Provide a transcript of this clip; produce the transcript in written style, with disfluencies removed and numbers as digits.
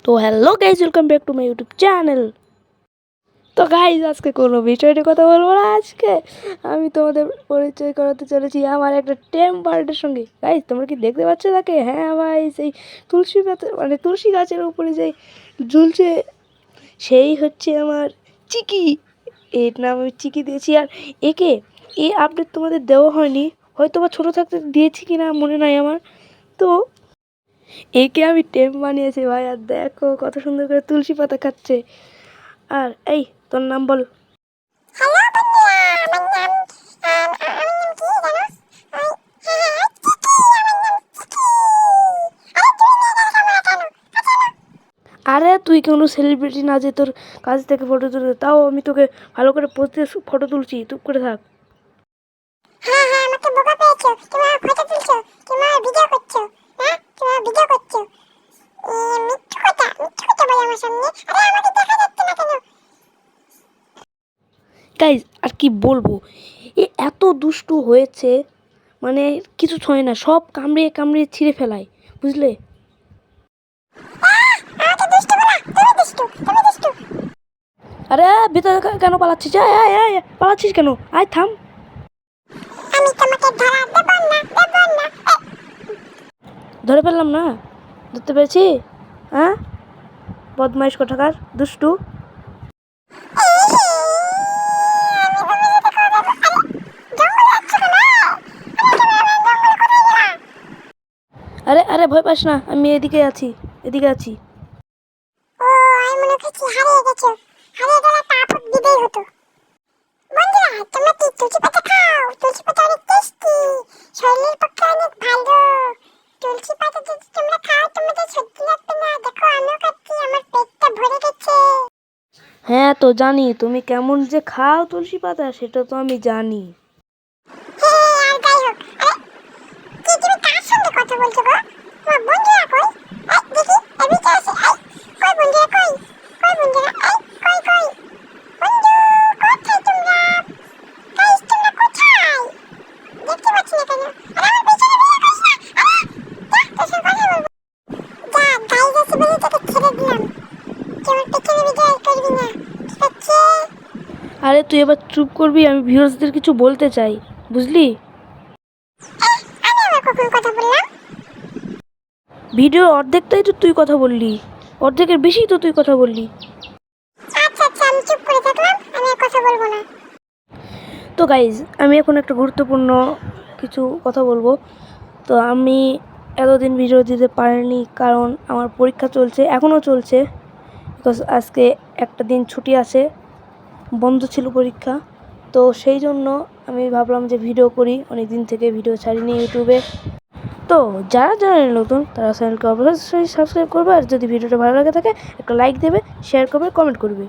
তো hello guys, welcome back to my YouTube channel. তো guys, আজকে কোনো বিষয়টি কথা বলবো না। আজকে আমি তোমাদের পরিচয় করাতে চলেছি আমার একটা টেম্পার্ডের সঙ্গে। গাইজ, তোমরা কি দেখতে পাচ্ছ তাকে? হ্যাঁ ভাই, সেই তুলসী পাতা মানে তুলসী গাছের উপরে যে ঝুলছে, সেই হচ্ছে আমার চিকি। এর নাম আমি চিকি দিয়েছি। আর একে এই আপডেট তোমাদের দেওয়া হয়নি, হয়তো বা ছোটো থাকতে দিয়েছি কি না মনে নাই আমার। তো একে আমি টেম বানিয়েছি ভাই। আর দেখো কত সুন্দর করে তুলসী পাতা খাচ্ছে। আর এই, তোর নাম বল। হ্যালো বন্ধুরা, আমার নাম আমার নাম কি জানো? আরে তুই কোনো সেলিব্রিটি না যে তোর কাছ থেকে ফটো তুলতে, তাও আমি তোকে ভালো করে পোজে ফটো তুলছি, চুপ করে থাক। হ্যাঁ হ্যাঁ, আমাকে বোকা পেয়েছো, তোমরা ফটো তুলছো, তোমরা ভিডিও করছো, হ্যাঁ তোমরা ভিডিও করছো। মিথ্যে কথা বলে আমার সামনে। আরে আমাকে দেখা যাচ্ছে না কেন? গাইজ, আর কি বলবো, এ এত দুষ্টু হয়েছে, মানে কিছু ছয় না, সব কামড়িয়ে কামড়িয়ে ছিঁড়ে ফেলায়, বুঝলে? আমাকে দুষ্টু বলা? তুমি দুষ্টু, তুমি দুষ্টু। আরে ভিতরে কেন পালাচ্ছিস? আয় আয় আয়, পালাচ্ছিস কেন? আয় থাম। আমি তোমাকে ধরা দেব না, দেব না। ধরে ফেললাম না? ধরতে পেরেছি? হ্যাঁ, বদমাইশ কোথাকার, দুষ্টু। আরে আরে, ভয় পাস না, আমি এদিকে আছি, এদিকে আছি। ও, আমি মনে করছি হারিয়ে গেছো। হারিয়ে গেলে একটা আপদ দিতেই হতো। বন্ধুরা, তোমরা কি তুলসী পাতা খাও? তুলসী পাতা অনেক টেস্টি, শরীরের পক্ষে অনেক ভালো। তুলসী পাতা যদি তোমরা খাও, তোমাদের সহ্য লাগবে না। দেখো, আমিও খাচ্ছি, আমার পেটটা ভরে গেছে। হ্যাঁ তো জানি, তুমি কেমন যে খাও তুলসী পাতা, সেটা তো আমি জানি। আর যাই হোক, কি তুমি কার সঙ্গে কথা বলছো গো? তোমার বন্ধুরা কই? দেখি, এদিকে আসে। কই বন্ধুরা, কই? কই বন্ধুরা? কই? বন্ধু, কোথায় তোমরা? গাইস, তোমরা কোথায়? দেখতে পাচ্ছি না কেন? আরে আমার পেছনে বিয়ে করিস না। যা, তোর সঙ্গে কথা বলবো। যা, গাইস আছে বলে তোকে ছেড়ে দিলাম। তুই আমার পেছনে বিয়ে করবি না, ঠিক আছে? আরে তুই এবার চুপ করবি, আমি ভিউয়ার্সদের কিছু বলতে চাই, বুঝলি? আমি আবার কখন কথা বললাম? ভিডিওর অর্ধেকটাই তো তুই কথা বললি, অর্ধেকের বেশি তো তুই কথা বললি। আচ্ছা, আমি চুপ করে থাকলাম, আমি আর কথা বলবো না। তো গাইজ, আমি এখন একটা গুরুত্বপূর্ণ কিছু কথা বলবো। তো আমি এতদিন ভিডিও দিতে পারিনি, কারণ আমার পরীক্ষা চলছে, এখনও চলছে। বিকজ আজকে একটা দিন ছুটি আছে, বন্ধ ছিল পরীক্ষা। তো সেই জন্য আমি ভাবলাম যে ভিডিও করি, অনেক দিন থেকে ভিডিও ছাড়িনি ইউটিউবে। তো যারা যারা নতুন, তারা চ্যানেলকে অবশ্যই সাবস্ক্রাইব করবে। আর যদি ভিডিওটা ভালো লাগে থাকে, একটা লাইক দেবে, শেয়ার করবে, কমেন্ট করবে।